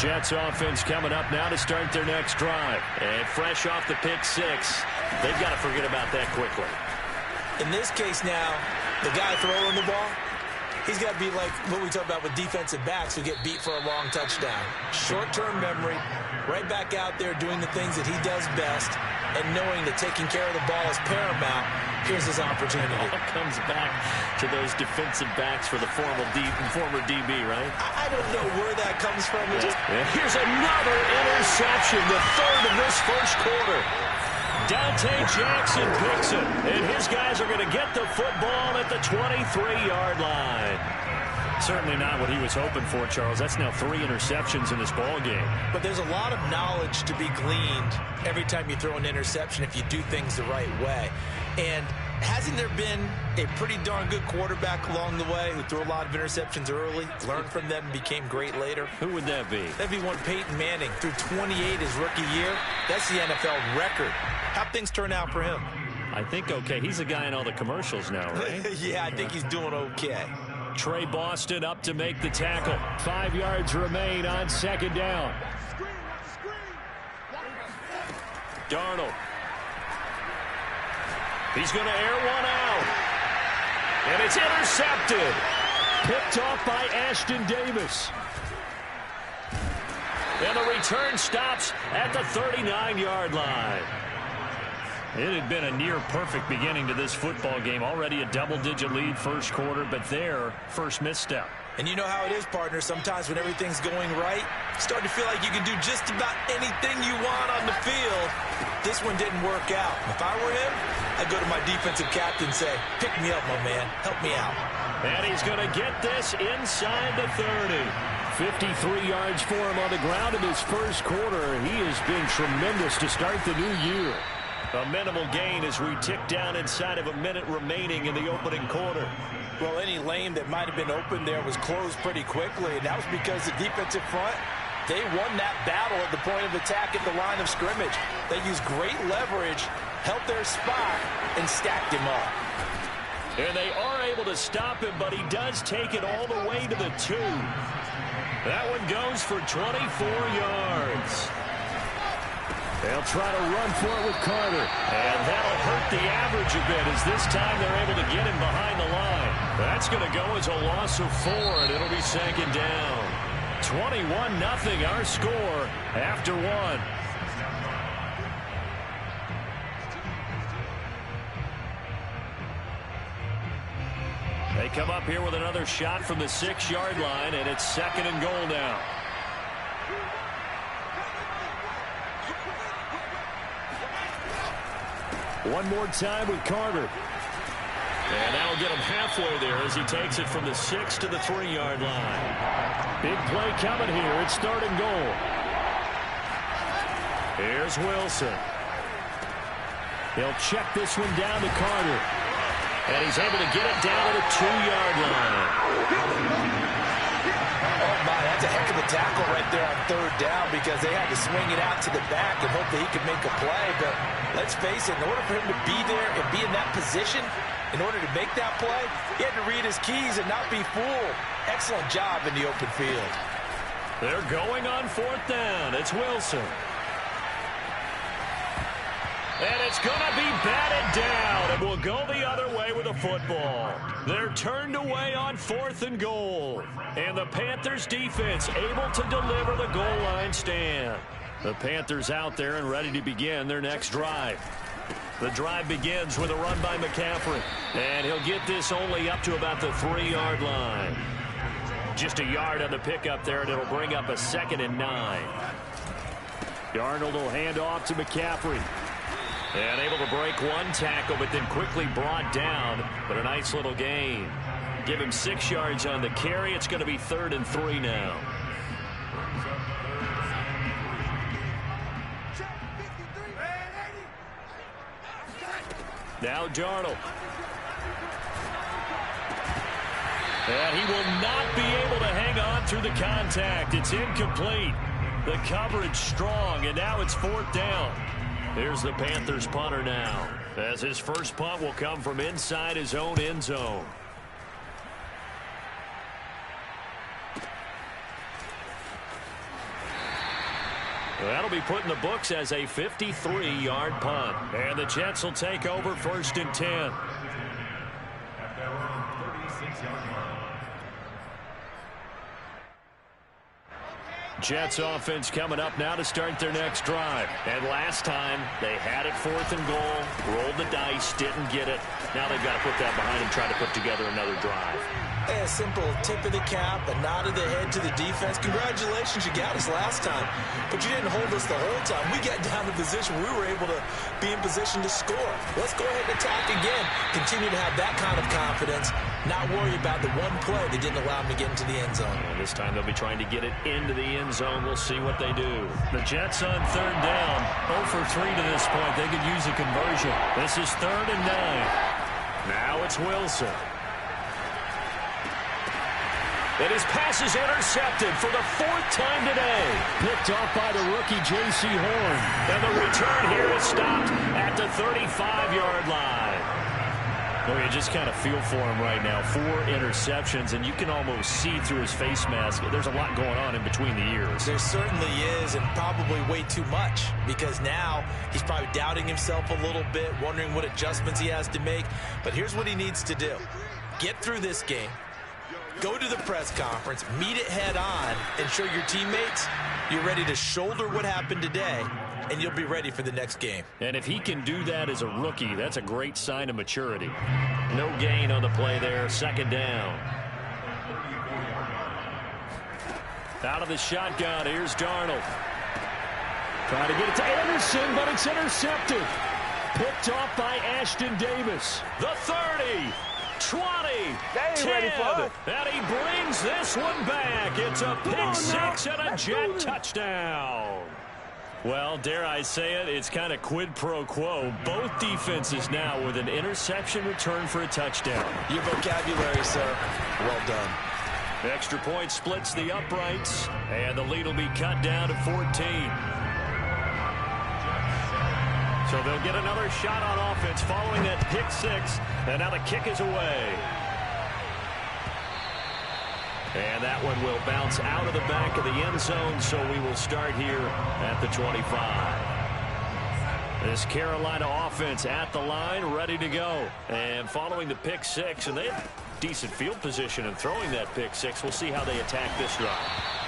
Jets offense coming up now to start their next drive. And fresh off the pick six, they've got to forget about that quickly. In this case now, the guy throwing the ball, he's got to be like what we talk about with defensive backs who get beat for a long touchdown. Short-term memory, right back out there doing the things that he does best, and knowing that taking care of the ball is paramount. Here's his opportunity. It all comes back to those defensive backs for the former DB, right? I don't know where that comes from. Here's another interception, the third of this first quarter. Dante Jackson picks it, and his guys are going to get the football at the 23-yard line. Certainly not what he was hoping for, Charles. That's now 3 interceptions in this ball game. But there's a lot of knowledge to be gleaned every time you throw an interception if you do things the right way. And hasn't there been a pretty darn good quarterback along the way who threw a lot of interceptions early, learned from them, and became great later? Who would that be? That'd be one Peyton Manning. Threw 28 his rookie year. That's the NFL record. How'd things turn out for him? I think okay. He's a guy in all the commercials now, right? Yeah, I think he's doing okay. Trey Boston up to make the tackle. 5 yards remain on second down. Darnold. He's going to air one out. And it's intercepted. Picked off by Ashton Davis. And the return stops at the 39-yard line. It had been a near-perfect beginning to this football game. Already a double-digit lead first quarter, but their first misstep. And you know how it is, partner. Sometimes when everything's going right, you start to feel like you can do just about anything you want on the field. This one didn't work out. If I were him, I'd go to my defensive captain and say, pick me up, my man. Help me out. And he's going to get this inside the 30. 53 yards for him on the ground in his first quarter. He has been tremendous to start the new year. A minimal gain as we tick down inside of a minute remaining in the opening quarter. Well, any lane that might have been open there was closed pretty quickly, and that was because the defensive front, they won that battle at the point of attack at the line of scrimmage. They used great leverage, held their spot, and stacked him up. And they are able to stop him, but he does take it all the way to the 2. That one goes for 24 yards. They'll try to run for it with Carter. And that'll hurt the average a bit as this time they're able to get him behind the line. That's going to go as a loss of 4, and it'll be second down. 21-0 our score after 1. They come up here with another shot from the 6-yard line, and it's second and goal now. One more time with Carter. And that'll get him halfway there as he takes it from the 6 to the 3-yard line. Big play coming here. It's third and goal. Here's Wilson. He'll check this one down to Carter. And he's able to get it down to the 2-yard line. Oh, my, that's a heck of a tackle right there on third down because they had to swing it out to the back and hope that he could make a play. But let's face it, in order for him to be there and be in that position, in order to make that play, he had to read his keys and not be fooled. Excellent job in the open field. They're going on fourth down. It's Wilson. And it's going to be batted down, and we'll go the other way with the football. They're turned away on fourth and goal. And the Panthers defense able to deliver the goal line stand. The Panthers out there and ready to begin their next drive. The drive begins with a run by McCaffrey. And he'll get this only up to about the 3-yard line. Just a yard on the pickup there, and it'll bring up a 2nd and 9. Darnold will hand off to McCaffrey. And able to break one tackle, but then quickly brought down. But a nice little gain. Give him 6 yards on the carry. It's going to be 3rd and 3 now. Now Darnold. And he will not be able to hang on through the contact. It's incomplete. The coverage strong, and now it's 4th down. Here's the Panthers punter now, as his first punt will come from inside his own end zone. That'll be put in the books as a 53-yard punt. And the Jets will take over 1st and 10. Jets offense coming up now to start their next drive. And last time, they had it 4th and goal, rolled the dice, didn't get it. Now they've got to put that behind and try to put together another drive. A simple tip of the cap, a nod of the head to the defense. Congratulations, you got us last time, but you didn't hold us the whole time. We got down to position we were able to be in position to score. Let's go ahead and attack again. Continue to have that kind of confidence, not worry about the one play that didn't allow them to get into the end zone. And this time they'll be trying to get it into the end zone. We'll see what they do. The Jets on 3rd down, 0 for 3 to this point. They could use a conversion. This is 3rd and 9. Now it's Wilson. And his pass is intercepted for the 4th time today. Picked off by the rookie J.C. Horn. And the return here is stopped at the 35-yard line. Well, you just kind of feel for him right now. 4 interceptions, and you can almost see through his face mask. There's a lot going on in between the ears. There certainly is, and probably way too much, because now he's probably doubting himself a little bit, wondering what adjustments he has to make. But here's what he needs to do. Get through this game. Go to the press conference, meet it head on, and show your teammates you're ready to shoulder what happened today, and you'll be ready for the next game. And if he can do that as a rookie, that's a great sign of maturity. No gain on the play there, 2nd down. Out of the shotgun, here's Darnold. Trying to get it to Anderson, but it's intercepted. Picked off by Ashton Davis. The 30. 20, 10, and he brings this one back. It's a pick 6 and a Jet touchdown. Well, dare I say it, it's kind of quid pro quo. Both defenses now with an interception return for a touchdown. Your vocabulary, sir. Well done. Extra point splits the uprights, and the lead will be cut down to 14. So they'll get another shot on offense following that pick 6. And now the kick is away. And that one will bounce out of the back of the end zone, so we will start here at the 25. This Carolina offense at the line, ready to go. And following the pick 6, and they have decent field position in throwing that pick 6. We'll see how they attack this drive.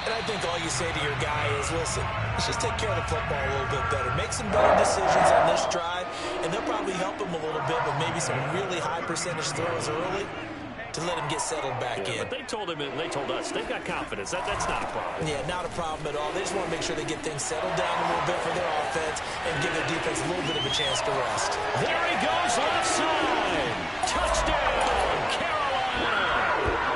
And I think all you say to your guy is, listen, let's just take care of the football a little bit better. Make some better decisions on this drive, and they'll probably help him a little bit, but maybe some really high percentage throws early to let him get settled back in. But they told him, and they told us, they've got confidence. That's not a problem. Yeah, not a problem at all. They just want to make sure they get things settled down a little bit for their offense and give their defense a little bit of a chance to rest. There he goes, left side. Touchdown, Carolina.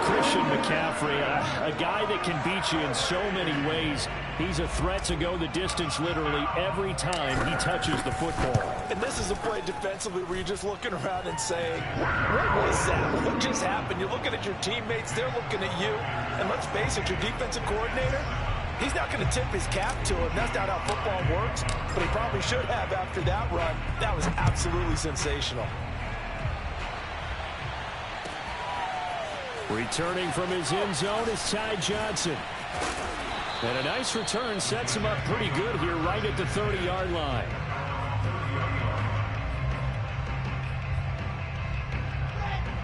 Christian McCaffrey, a guy that can beat you in so many ways. He's a threat to go the distance literally every time he touches the football. And this is a play defensively where you're just looking around and saying, what was that? What just happened? You're looking at your teammates. They're looking at you. And let's face it, your defensive coordinator, he's not going to tip his cap to him. That's not how football works. But he probably should have after that run. That was absolutely sensational. Returning from his end zone is Ty Johnson. And a nice return sets him up pretty good here right at the 30-yard line.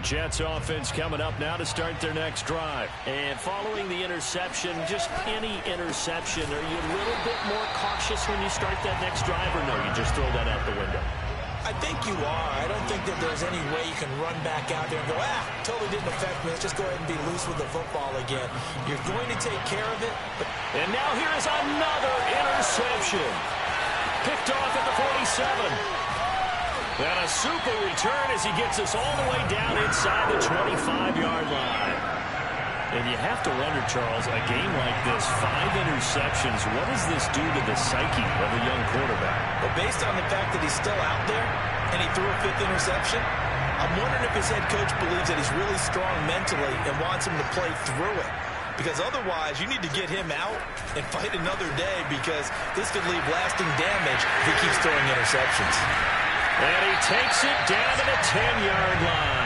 Jets offense coming up now to start their next drive. And following the interception, just any interception, are you a little bit more cautious when you start that next drive, or no, you just throw that out the window? I think you are. I don't think that there's any way you can run back out there and go, totally didn't affect me. Let's just go ahead and be loose with the football again. You're going to take care of it. And now here is another interception. Picked off at the 47. And a super return as he gets us all the way down inside the 25-yard line. And you have to wonder, Charles, a game like this, 5 interceptions, what does this do to the psyche of a young quarterback? Well, based on the fact that he's still out there and he threw a 5th interception, I'm wondering if his head coach believes that he's really strong mentally and wants him to play through it. Because otherwise, you need to get him out and fight another day, because this could leave lasting damage if he keeps throwing interceptions. And he takes it down to the 10-yard line.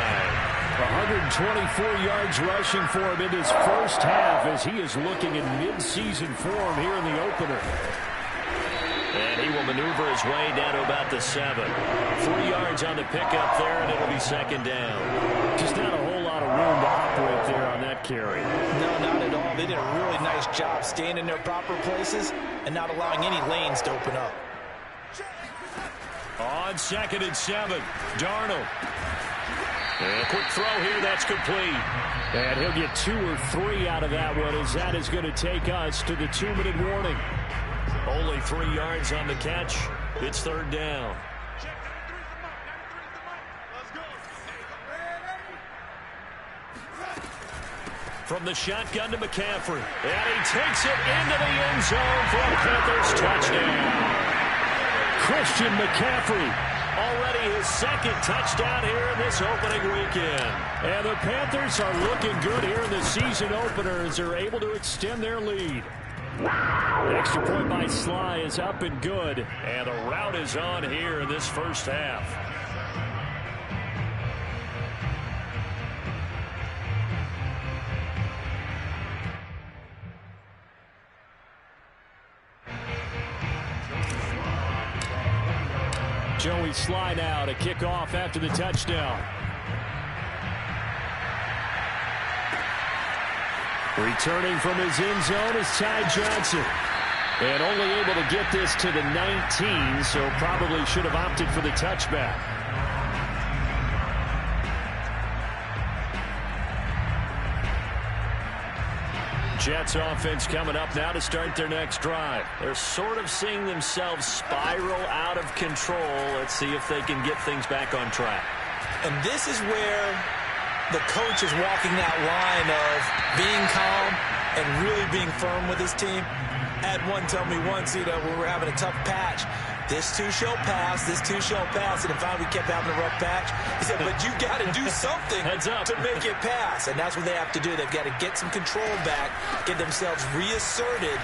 124 yards rushing for him in his first half as he is looking in mid-season form here in the opener. And he will maneuver his way down to about the 7. 3 yards on the pickup there, and it'll be second down. Just not a whole lot of room to operate there on that carry. No, not at all. They did a really nice job staying in their proper places and not allowing any lanes to open up. On 2nd and 7, Darnold. And a quick throw here, that's complete. And he'll get 2 or 3 out of that one, as that is going to take us to the 2-minute warning. Only 3 yards on the catch. It's third down. From the shotgun to McCaffrey. And he takes it into the end zone for a Panthers touchdown. Christian McCaffrey. Already his 2nd touchdown here in this opening weekend. And the Panthers are looking good here in the season opener as they're able to extend their lead. The extra point by Sly is up and good. And the route is on here in this first half. Joey Sly now to kick off after the touchdown. Returning from his end zone is Ty Johnson. And only able to get this to the 19, so probably should have opted for the touchback. Jets offense coming up now to start their next drive. They're sort of seeing themselves spiral out of control. Let's see if they can get things back on track. And this is where the coach is walking that line of being calm and really being firm with his team. I had one tell me once, when we were having a tough patch, this too shall pass, this too shall pass. And finally we kept having a rough patch. He said, but you got to do something to make it pass. And that's what they have to do. They've got to get some control back, get themselves reasserted,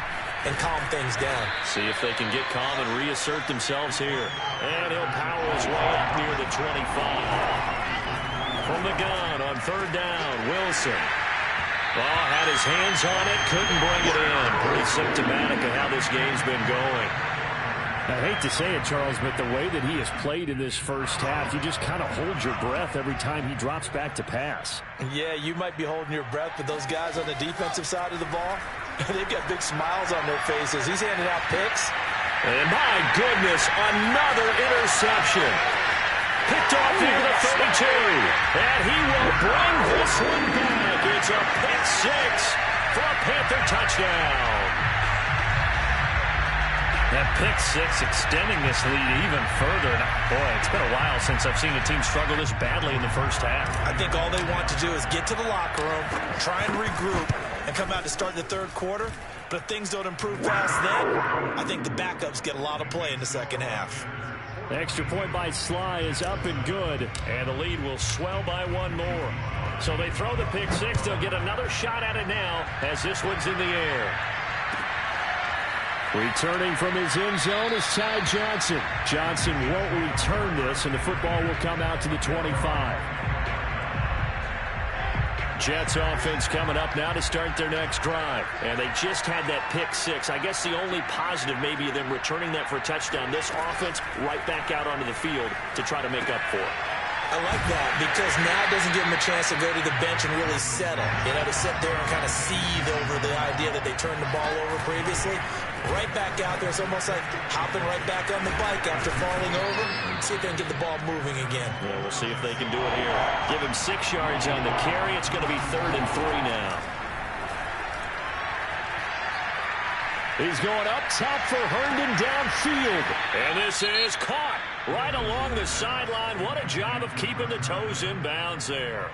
and calm things down. See if they can get calm and reassert themselves here. And he'll power his way up near the 25. From the gun on third down, Wilson. Had his hands on it, couldn't bring it in. Pretty symptomatic of how this game's been going. I hate to say it, Charles, but the way that he has played in this first half, you just kind of hold your breath every time he drops back to pass. Yeah, you might be holding your breath, but those guys on the defensive side of the ball, they've got big smiles on their faces. He's handing out picks. And my goodness, another interception. Picked off near the 32. And he will bring this one back. It's a pick 6 for a Panther touchdown. That pick 6 extending this lead even further. Boy, it's been a while since I've seen a team struggle this badly in the first half. I think all they want to do is get to the locker room, try and regroup, and come out to start the third quarter. But if things don't improve past then, I think the backups get a lot of play in the second half. The extra point by Sly is up and good. And the lead will swell by one more. So they throw the pick 6. They'll get another shot at it now as this one's in the air. Returning from his end zone is Ty Johnson. Johnson won't return this, and the football will come out to the 25. Jets offense coming up now to start their next drive. And they just had that pick 6. I guess the only positive maybe of them returning that for a touchdown. This offense right back out onto the field to try to make up for it. I like that because now it doesn't give them a chance to go to the bench and really settle. To sit there and kind of seethe over the idea that they turned the ball over previously. Right back out there. It's almost like hopping right back on the bike after falling over. See if they can get the ball moving again. Yeah, we'll see if they can do it here. Give him 6 yards on the carry. It's going to be 3rd and 3 now. He's going up top for Herndon downfield. And this is caught right along the sideline. What a job of keeping the toes in bounds there.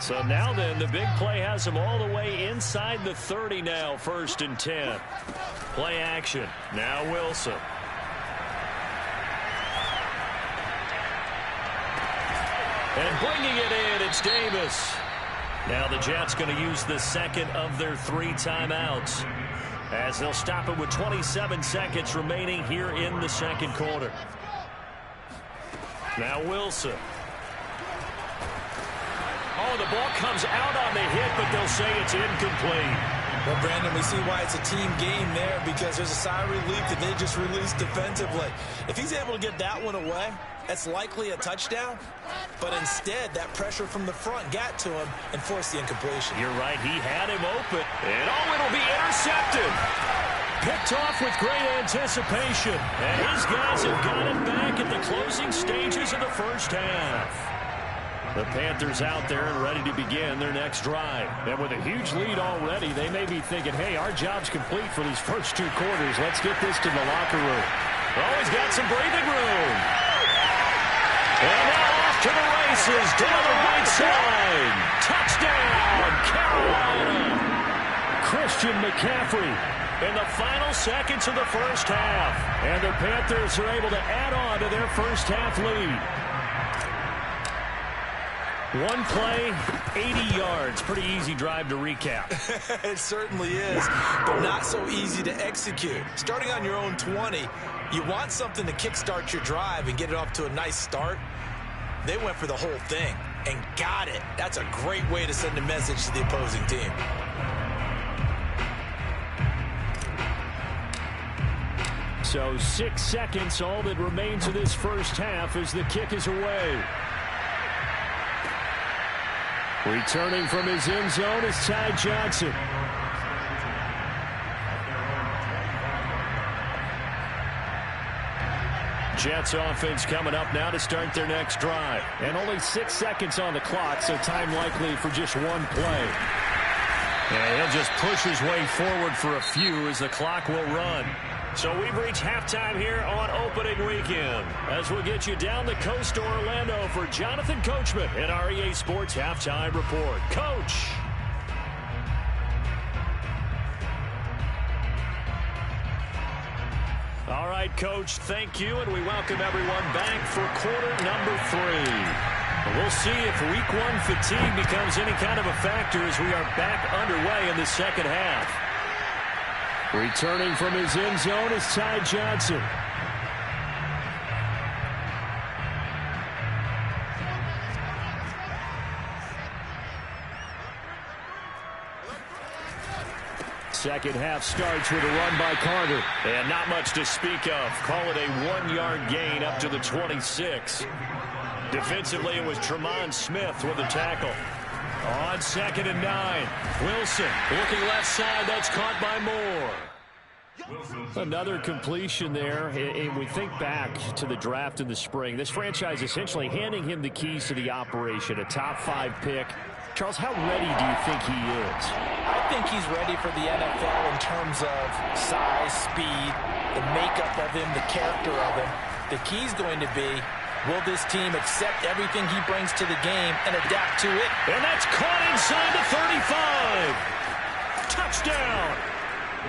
So now then, the big play has him all the way inside the 30 now, 1st and 10. Play action. Now Wilson. And bringing it in, it's Davis. Now the Jets going to use the second of their 3 timeouts as they'll stop it with 27 seconds remaining here in the second quarter. Now Wilson. Oh, the ball comes out on the hit, but they'll say it's incomplete. Well, Brandon, we see why it's a team game there, because there's a sigh of relief that they just released defensively. If he's able to get that one away, that's likely a touchdown. But instead, that pressure from the front got to him and forced the incompletion. You're right. He had him open. And, oh, it'll be intercepted. Picked off with great anticipation. And his guys have got it back at the closing stages of the first half. The Panthers out there and ready to begin their next drive. And with a huge lead already, they may be thinking, hey, our job's complete for these first 2 quarters. Let's get this to the locker room. Oh, he's got some breathing room. And now off to the races down the right side. Touchdown, Carolina. Christian McCaffrey in the final seconds of the first half. And the Panthers are able to add on to their first half lead. One play, 80 yards. Pretty easy drive to recap. It certainly is, but not so easy to execute. Starting on your own 20, you want something to kickstart your drive and get it off to a nice start. They went for the whole thing and got it. That's a great way to send a message to the opposing team. So 6 seconds, all that remains of this first half as the kick is away. Returning from his end zone is Ty Johnson. Jets offense coming up now to start their next drive. And only 6 seconds on the clock, so time likely for just one play. And he'll just push his way forward for a few as the clock will run. So we've reached halftime here on opening weekend as we'll get you down the coast to Orlando for Jonathan Coachman in our EA Sports Halftime Report. Coach. All right, Coach, thank you, and we welcome everyone back for quarter number 3. We'll see if week 1 fatigue becomes any kind of a factor as we are back underway in the second half. Returning from his end zone is Ty Johnson. Second half starts with a run by Carter. And not much to speak of. Call it a 1-yard gain up to the 26. Defensively, it was Tremont Smith with the tackle. On 2nd and 9, Wilson looking left side. That's caught by Moore. Another completion there. And we think back to the draft in the spring. This franchise essentially handing him the keys to the operation. A top 5 pick. Charles, how ready do you think he is? I think he's ready for the NFL in terms of size, speed, the makeup of him, the character of him. The key's going to be, will this team accept everything he brings to the game and adapt to it? And that's caught inside the 35. Touchdown.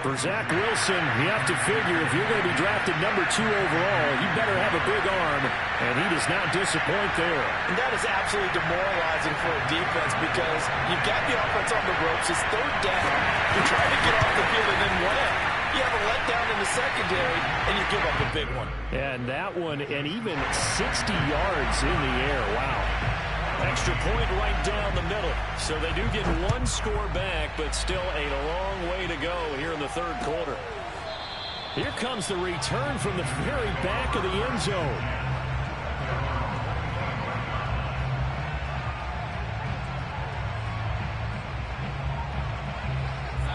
For Zach Wilson, you have to figure if you're going to be drafted number 2 overall, you better have a big arm, and he does not disappoint there. And that is absolutely demoralizing for a defense because you've got the offense on the ropes. It's 3rd down. You're trying to get off the field and then win. You have a letdown in the secondary, and you give up a big one. And that one, and even 60 yards in the air. Wow. Extra point right down the middle. So they do get 1 score back, but still a long way to go here in the 3rd quarter. Here comes the return from the very back of the end zone.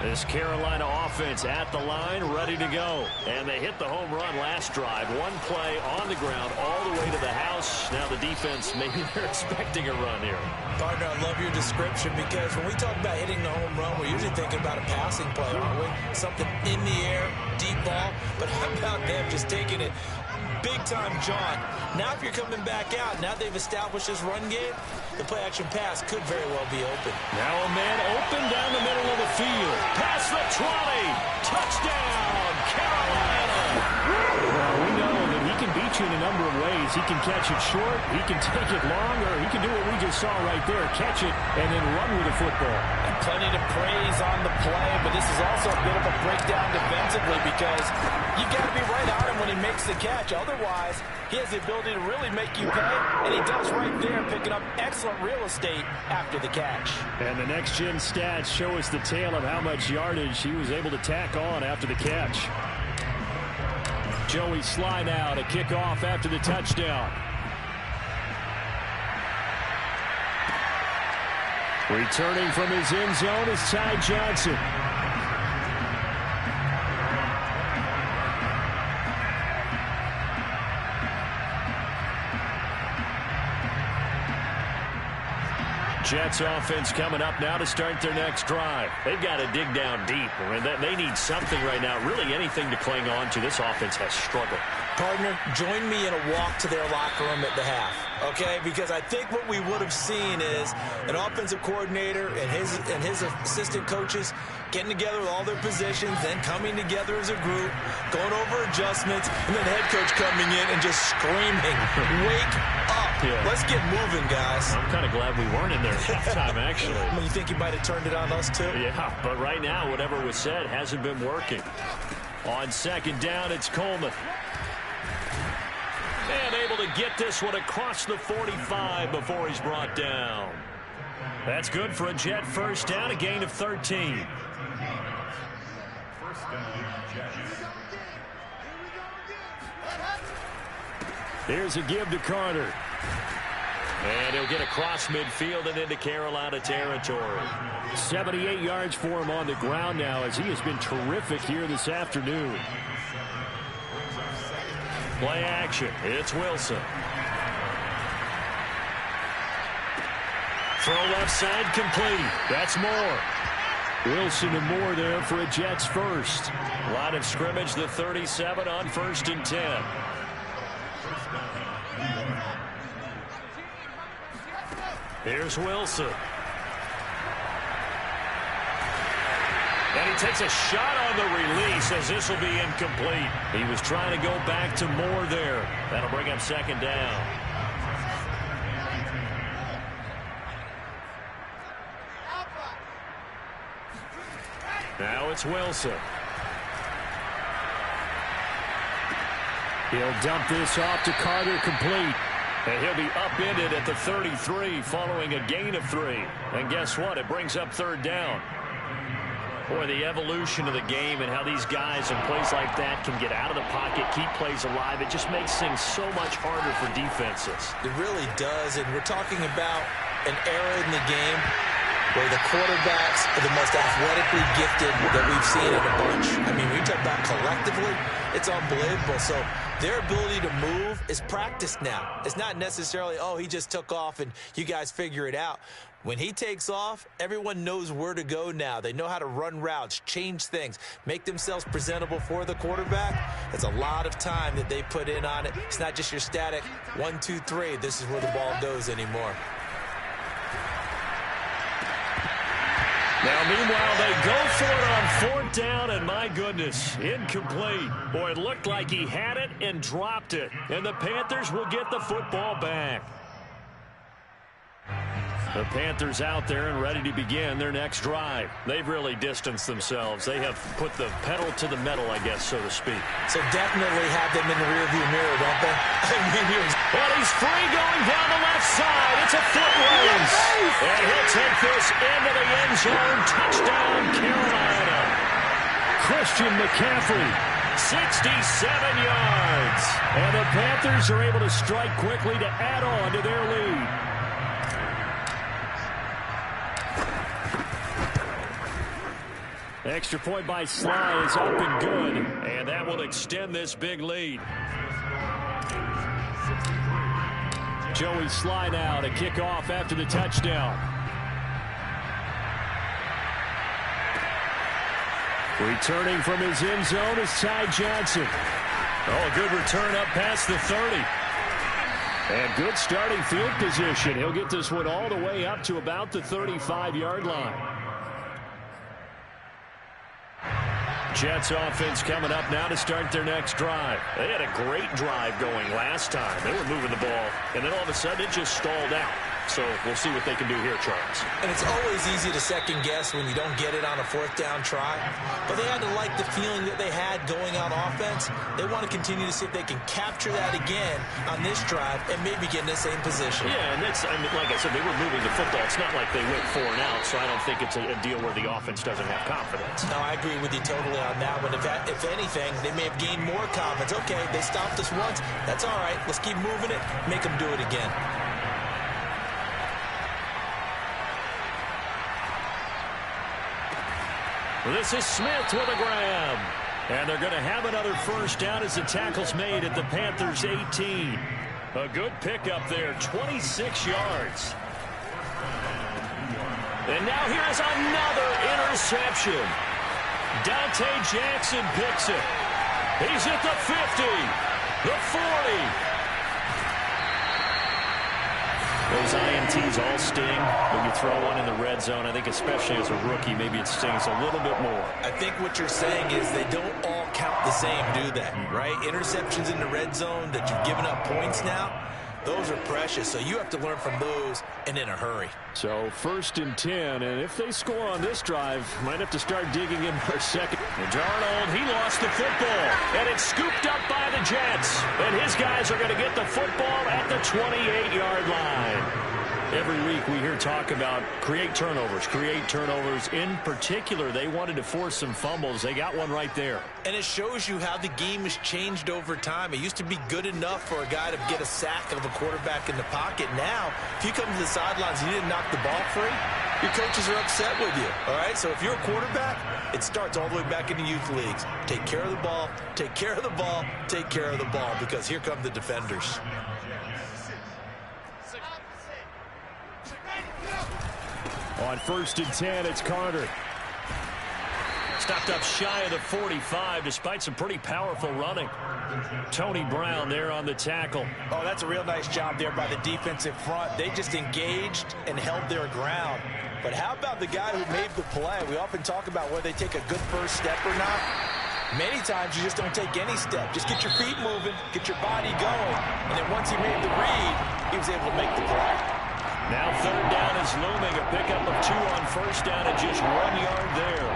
This Carolina offense at the line, ready to go. And they hit the home run last drive. 1 play on the ground all the way to the house. Now the defense, maybe they're expecting a run here. Partner, I love your description because when we talk about hitting the home run, we're usually thinking about a passing play, aren't we? Something in the air, deep ball. But how about them just taking it big-time John? Now if you're coming back out, now they've established this run game, the play-action pass could very well be open. Now a man open down the middle of the field. Past the 20. Touchdown, Carolina. Well, we know that he can beat you in a number of ways. ways. He can catch it short, he can take it long, or he can do what we just saw right there, catch it and then run with the football. And plenty to praise on the play, but this is also a bit of a breakdown defensively because you've got to be right on him when he makes the catch. Otherwise, he has the ability to really make you pay, and he does right there, picking up excellent real estate after the catch. And the next-gen stats show us the tail of how much yardage he was able to tack on after the catch. Joey Slye now to kick off after the touchdown. Returning from his end zone is Ty Johnson. Jets offense coming up now to start their next drive. They've got to dig down deep. I mean, they need something right now, really anything to cling on to. This offense has struggled. Partner, join me in a walk to their locker room at the half, okay? Because I think what we would have seen is an offensive coordinator and his assistant coaches getting together with all their positions, then coming together as a group, going over adjustments, and then the head coach coming in and just screaming, "Wake up. Yeah. Let's get moving, guys." I'm kind of glad we weren't in there at halftime, actually. I mean, you think he might have turned it on us, too? Yeah, but right now, whatever was said hasn't been working. On second down, it's Coleman. And able to get this one across the 45 before he's brought down. That's good for a Jet first down, a gain of 13. Here's a give to Carter. And he'll get across midfield and into Carolina territory. 78 yards for him on the ground now as he has been terrific here this afternoon. Play action. It's Wilson. Throw left side complete. That's Moore. Wilson and Moore there for a Jets first. Line of scrimmage, the 37 on 1st and 10. Here's Wilson. And he takes a shot on the release as this will be incomplete. He was trying to go back to Moore there. That'll bring up second down. Now it's Wilson. He'll dump this off to Carter, complete. And he'll be upended at the 33 following a gain of 3. And guess what? It brings up third down. Boy, the evolution of the game and how these guys in plays like that can get out of the pocket, keep plays alive, it just makes things so much harder for defenses. It really does, and we're talking about an era in the game where the quarterbacks are the most athletically gifted that we've seen in a bunch. I mean, we talk about collectively, it's unbelievable. So their ability to move is practiced now. It's not necessarily, oh, he just took off and you guys figure it out. When he takes off, everyone knows where to go now. They know how to run routes, change things, make themselves presentable for the quarterback. It's a lot of time that they put in on it. It's not just your static 1, 2, 3. This is where the ball goes anymore. Now, meanwhile, they go for it on 4th down, and my goodness, incomplete. Boy, it looked like he had it and dropped it. And the Panthers will get the football back. The Panthers out there and ready to begin their next drive. They've really distanced themselves. They have put the pedal to the metal, I guess, so to speak. So definitely have them in the rearview mirror, don't they? Well, he's free going down the left side. It's a foot race. And he'll take this into the end zone. Touchdown, Carolina. Christian McCaffrey, 67 yards. And the Panthers are able to strike quickly to add on to their lead. Extra point by Slye is up and good, and that will extend this big lead. Joey Slye now to kick off after the touchdown. Returning from his end zone is Ty Johnson. Oh, a good return up past the 30. And good starting field position. He'll get this one all the way up to about the 35-yard line. Jets offense coming up now to start their next drive. They had a great drive going last time. They were moving the ball, and then all of a sudden it just stalled out. So we'll see what they can do here, Charles. And it's always easy to second guess when you don't get it on a fourth down try. But they had to like the feeling that they had going on offense. They want to continue to see if they can capture that again on this drive and maybe get in the same position. Yeah, and that's, I mean, like I said, they were moving the football. It's not like they went 4 and out, so I don't think it's a deal where the offense doesn't have confidence. No, I agree with you totally on that one. If anything, they may have gained more confidence. Okay, they stopped us once. That's all right. Let's keep moving it. Make them do it again. This is Smith with a grab. And they're going to have another first down as the tackle's made at the Panthers' 18. A good pickup there, 26 yards. And now here's another interception. Dante Jackson picks it. He's at the 50, the 40. Those INTs all sting when you throw one in the red zone. I think especially as a rookie, maybe it stings a little bit more. I think what you're saying is they don't all count the same, do they? Right? Interceptions in the red zone that you've given up points now, those are precious. So you have to learn from those and in a hurry. So 1st and 10, and if they score on this drive, might have to start digging in for a second. And Darnold, he lost the football, and it's scooped up by the Jets. And his guys are going to get the football at the 28-yard line. Every week we hear talk about create turnovers. In particular, they wanted to force some fumbles. They got one right there. And it shows you how the game has changed over time. It used to be good enough for a guy to get a sack of a quarterback in the pocket. Now, if you come to the sidelines and you didn't knock the ball free, your coaches are upset with you. All right? So if you're a quarterback, it starts all the way back in the youth leagues. Take care of the ball, take care of the ball, take care of the ball, because here come the defenders. On 1st and 10, it's Carter. Stopped up shy of the 45 despite some pretty powerful running. Tony Brown there on the tackle. Oh, that's a real nice job there by the defensive front. They just engaged and held their ground. But how about the guy who made the play? We often talk about whether they take a good first step or not. Many times you just don't take any step. Just get your feet moving, get your body going. And then once he made the read, he was able to make the play. Now 3rd down is looming. A pickup of 2 on 1st down and just 1 yard there.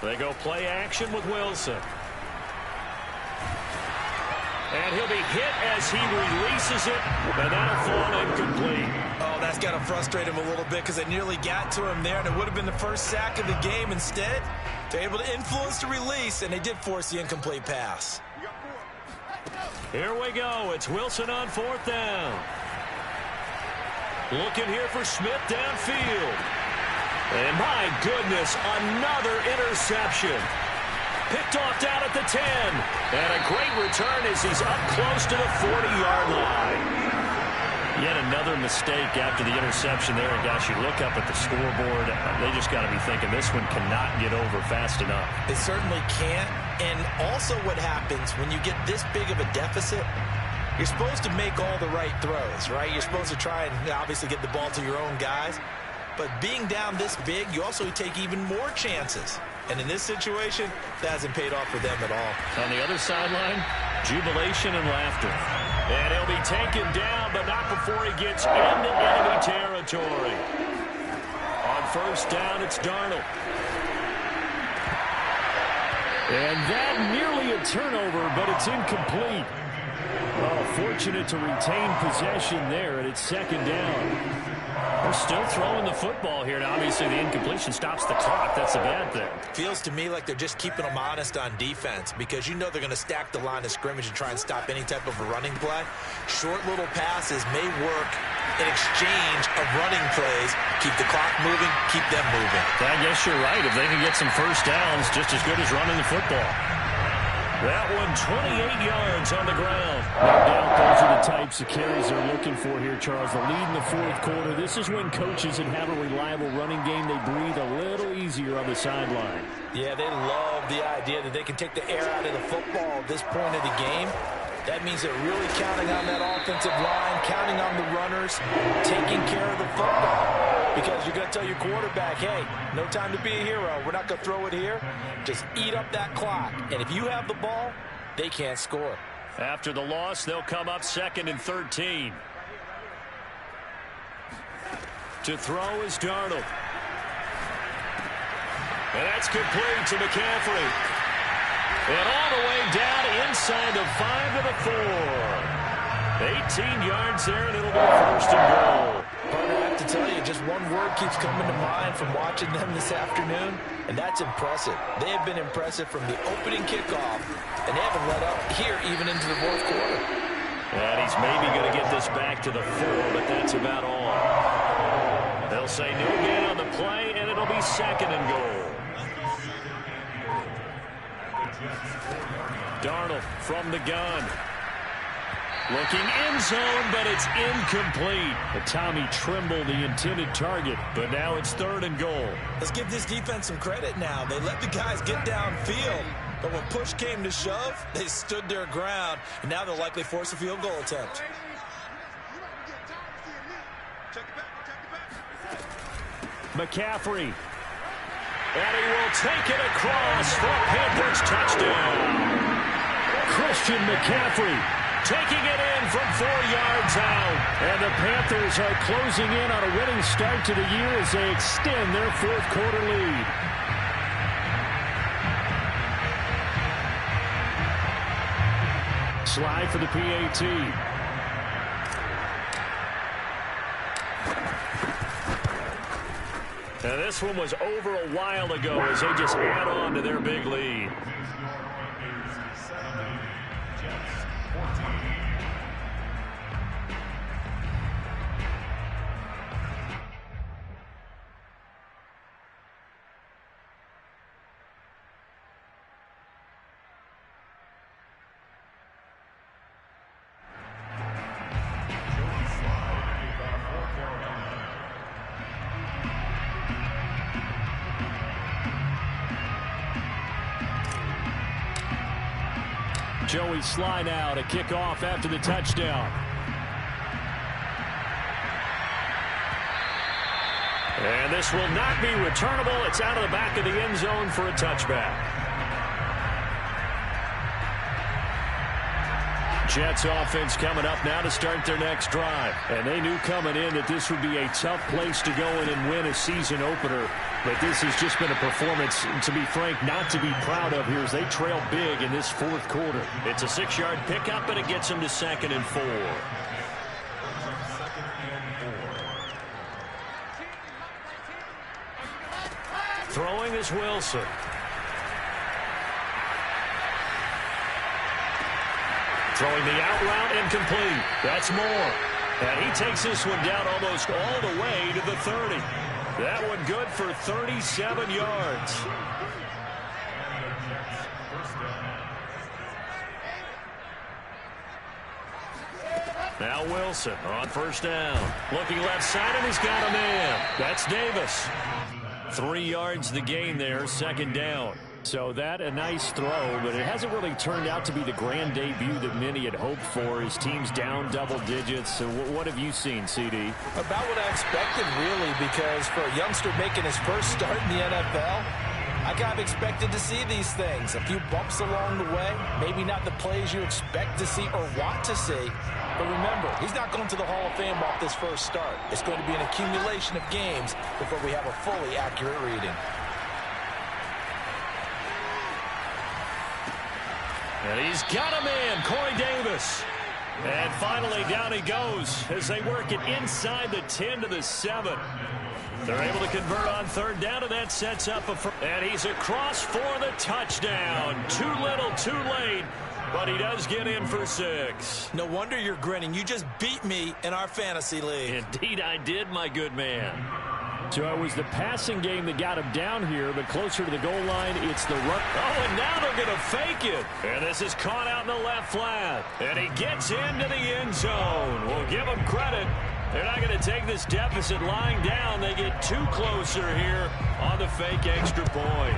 They go play action with Wilson. And he'll be hit as he releases it, and that'll fall incomplete. Oh, that's got to frustrate him a little bit because they nearly got to him there, and it would have been the first sack of the game. Instead, they're able to influence the release, and they did force the incomplete pass. Here we go. It's Wilson on 4th down. Looking here for Smith downfield. And my goodness, another interception. Picked off down at the 10. And a great return as he's up close to the 40-yard line. Yet another mistake after the interception there. And gosh, you look up at the scoreboard, they just got to be thinking this one cannot get over fast enough. It certainly can't. And also what happens when you get this big of a deficit, you're supposed to make all the right throws, right? You're supposed to try and obviously get the ball to your own guys. But being down this big, you also take even more chances. And in this situation, that hasn't paid off for them at all. On the other sideline, jubilation and laughter. And he'll be taken down, but not before he gets into enemy territory. On 1st down, it's Darnold. And that nearly a turnover, but it's incomplete. Oh, fortunate to retain possession there, and it's 2nd down. They're still throwing the football here. Now, obviously, the incompletion stops the clock. That's a bad thing. Feels to me like they're just keeping them honest on defense because you know they're going to stack the line of scrimmage and try and stop any type of a running play. Short little passes may work in exchange of running plays. Keep the clock moving, keep them moving. I guess you're right. If they can get some first downs, just as good as running the football. That one, 28 yards on the ground. No doubt those are the types of carries they're looking for here, Charles. The lead in the 4th quarter. This is when coaches that have a reliable running game, they breathe a little easier on the sideline. Yeah, they love the idea that they can take the air out of the football at this point of the game. That means they're really counting on that offensive line, counting on the runners, taking care of the football. Because you're going to tell your quarterback, hey, no time to be a hero. We're not going to throw it here. Just eat up that clock. And if you have the ball, they can't score. After the loss, they'll come up 2nd and 13. To throw is Darnold. And that's complete to McCaffrey. And all the way down inside the 5 to the 4. 18 yards there, and it'll be 1st and goal. Partner, I have to tell you, just one word keeps coming to mind from watching them this afternoon, and that's impressive. They have been impressive from the opening kickoff, and they haven't let up here even into the 4th quarter. And he's maybe going to get this back to the 4, but that's about all. They'll say no gain on the play, and it'll be 2nd and goal. Darnold from the gun. Looking end zone, but it's incomplete. Tommy Tremble, the intended target, but now it's 3rd and goal. Let's give this defense some credit now. They let the guys get downfield, but when push came to shove, they stood their ground, and now they'll likely force a field goal attempt. McCaffrey. And he will take it across for a Panthers touchdown. Christian McCaffrey taking it in from 4 yards out. And the Panthers are closing in on a winning start to the year as they extend their 4th quarter lead. Slide for the PAT. Now this one was over a while ago as they just add on to their big lead. Joey Slye now to kick off after the touchdown. And this will not be returnable. It's out of the back of the end zone for a touchback. Jets offense coming up now to start their next drive. And they knew coming in that this would be a tough place to go in and win a season opener. But this has just been a performance, to be frank, not to be proud of here as they trail big in this 4th quarter. It's a 6-yard pickup, and it gets them to 2nd and 4. Throwing is Wilson. Throwing the out route incomplete. That's Moore. And he takes this one down almost all the way to the 30. That one good for 37 yards. Now Wilson on 1st down. Looking left side, and he's got a man. That's Davis. 3 yards the gain there, 2nd down. So that a nice throw, but it hasn't really turned out to be the grand debut that many had hoped for. His team's down double digits. So what have you seen, CD? About what I expected, really, because for a youngster making his first start in the NFL, I kind of expected to see these things. A few bumps along the way, maybe not the plays you expect to see or want to see. But remember, he's not going to the Hall of Fame off this first start. It's going to be an accumulation of games before we have a fully accurate reading. And he's got a man, Corey Davis. And finally down he goes as they work it inside the 10 to the 7. They're able to convert on 3rd down, and that sets up and he's across for the touchdown. Too little, too late, but he does get in for 6. No wonder you're grinning. You just beat me in our fantasy league. Indeed I did, my good man. So it was the passing game that got him down here, but closer to the goal line, it's the run. Oh, and now they're going to fake it. And this is caught out in the left flat. And he gets into the end zone. We'll give him credit. They're not going to take this deficit lying down. They get too closer here on the fake extra point.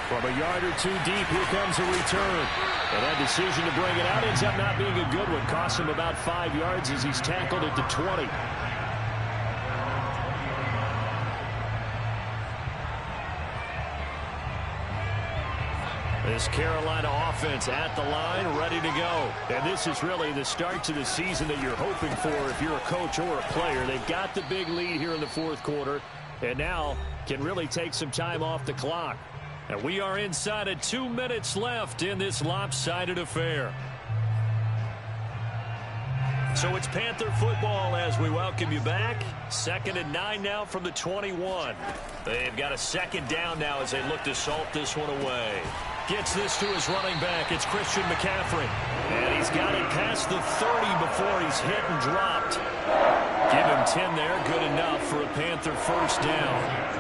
From a yard or two deep, here comes a return. And that decision to bring it out ends up not being a good one. Costs him about 5 yards as he's tackled at the 20. This Carolina offense at the line, ready to go. And this is really the start to the season that you're hoping for if you're a coach or a player. They've got the big lead here in the fourth quarter, and now can really take some time off the clock. And we are inside of 2 minutes left in this lopsided affair. So it's Panther football as we welcome you back. 2nd and 9 now from the 21. They've got a second down now as they look to salt this one away. Gets this to his running back. It's Christian McCaffrey. And he's got it past the 30 before he's hit and dropped. Give him 10 there. Good enough for a Panther first down.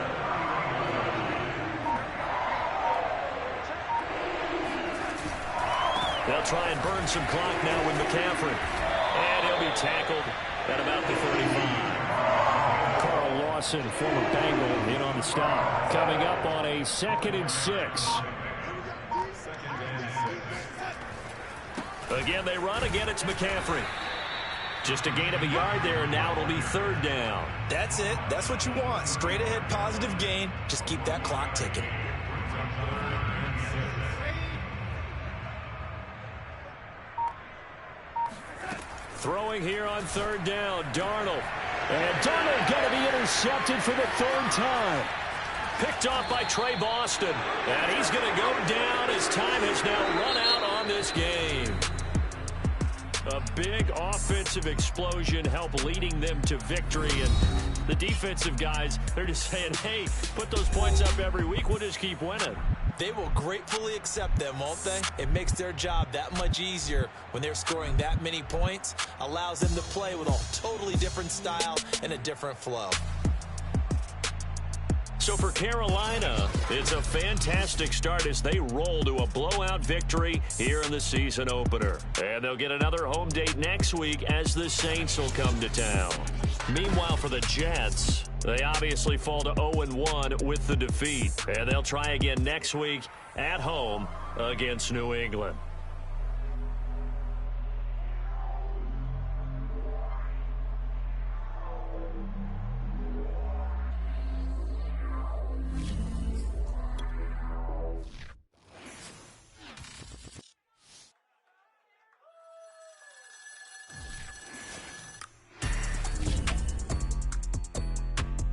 They'll try and burn some clock now with McCaffrey. And he'll be tackled at about the 35. Carl Lawson, former Bengal, in on the stop. Coming up on a 2nd and 6. Again, they run. Again, it's McCaffrey. Just a gain of a yard there, and now it'll be 3rd down. That's it. That's what you want. Straight ahead, positive gain. Just keep that clock ticking. Throwing here on 3rd down, Darnold. And Darnold going to be intercepted for the 3rd time. Picked off by Trey Boston. And he's going to go down as time has now run out on this game. A big offensive explosion helped leading them to victory. And the defensive guys, they're just saying, hey, put those points up every week. We'll just keep winning. They will gratefully accept them, won't they? It makes their job that much easier when they're scoring that many points. Allows them to play with a totally different style and a different flow. So for Carolina, it's a fantastic start as they roll to a blowout victory here in the season opener. And they'll get another home date next week as the Saints will come to town. Meanwhile, for the Jets, they obviously fall to 0-1 with the defeat. And they'll try again next week at home against New England.